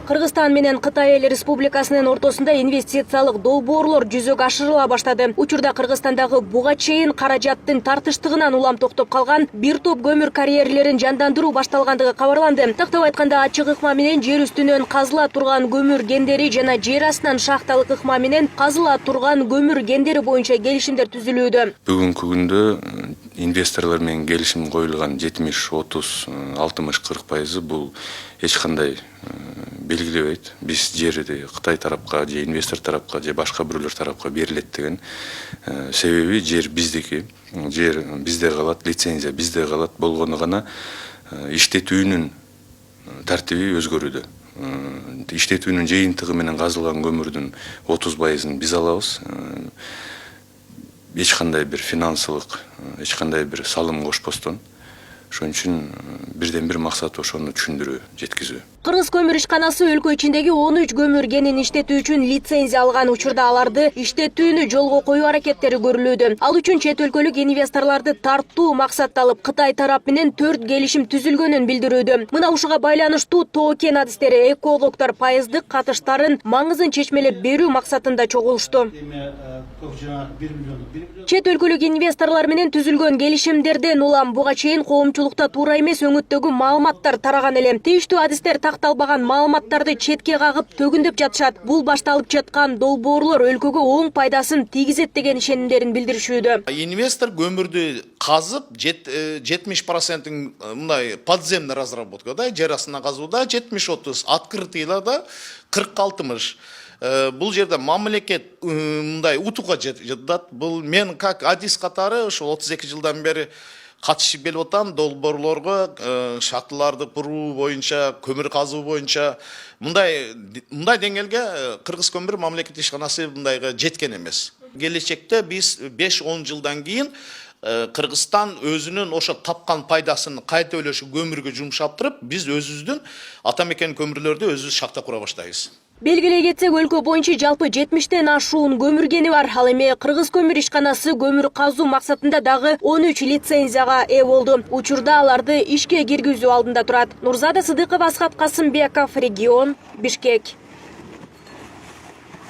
Кыргызстан менен Кытай Эл Республикасынын ортосунда инвестициялык долбоорлор жүзөгө ашырыла баштады. Учурда Кыргызстандагы буга чейин каражаттын тартыштыгынан улам токтоп калган бир топ көмүр карьерлерин жандандыруу башталгандыгы кабарланды. Тактап айтканда, ачык ыкма менен жер үстүнөн казыла турган көмүр гендери жана жер астынан шахталык ыкма менен казыла турган көмүр гендери боюнча келишимдер түзүлүүдө. Бүгүнкү күндө инвесторлор менен келишим коюлган 70-30-60-40% бул эч кандай белгилебейт. Биз жерди Кытай тарапка же инвестор тарапка же башка бирөөлөр тарапка берилет деген. Себеби жер биздики, жер бизде калат, лицензия бизде калат болгону гана иштетүүнүн тартиби өзгөрүүдө. Иштетүүнүн жыйынтыгы менен казылган көмүрдүн 30%-ын биз алабыз. Эч кандай бир финансылык, эч кандай бир салым кошпостон. Ошон үчүн бирден бир максаты ошону түшүндүрүү, жеткизүү. Кыргыз көмүр ишканасы өлкө ичиндеги 13 көмүр кенин иштетүү үчүн лицензия алган. Учурда аларды иштетүүнү жолго коюу аракеттери көрүлүүдө. Ал үчүн чет өлкөлүк инвесторлорду тартуу максатталып, Кытай тарап менен 4 келишим түзүлгөнүн билдирүүдө. Мына ушуга байланыштуу тоо-кен адистери экологдор пайыздык катыштарын маңызын чечмелеп берүү максатында чогулушту. Чет өлкөлүк инвесторлор менен түзүлгөн келишимдерден улам буга чейин коомчулукта туура эмес өңүттөгү маалыматтар тараган эле. Тийиштүү адистер такталбаган маалыматтарды четке кагып төгүндөп жатышат. Бул башталып жаткан долбоорлор өлкөгө оң пайдасын тийгизет деген ишенимдерин билдиришүүдө. Инвестор көмүрдү казып 70%-ын мындай подземный разработка да, жер астынан казууда 70-30, открытыйларда 40-60. Бул жерде мамлекет мындай утууга жатат. Бул мен как адис катары ошол 32 жылдан бери катышып келип атам долбоорлорго, шахталарды куруу боюнча, көмүр казуу боюнча мындай деңгээлге Кыргыз көмүр мамлекет ишканасы мындайга жеткен эмес. Келечекте биз 5-10 жылдан кийин Кыргызстан өзүнүн ошо тапкан пайдасын кайта өлөшү көмүргө жумшап туруп, биз өзүбүздүн ата мекен көмүрлөрдү өзүбүз шахта кура баштайбыз. Белгилей кетсек, өлкө боюнча жалпы 70тен ашуун көмүр кени бар. Ал эми Кыргыз көмүр ишканасы көмүр казуу максатында дагы 13 лицензияга ээ болду. Учурда аларды ишке киргизүү алдында турат. Нурзада Сыдыкова, Асхат Касымбеков, Регион, Бишкек.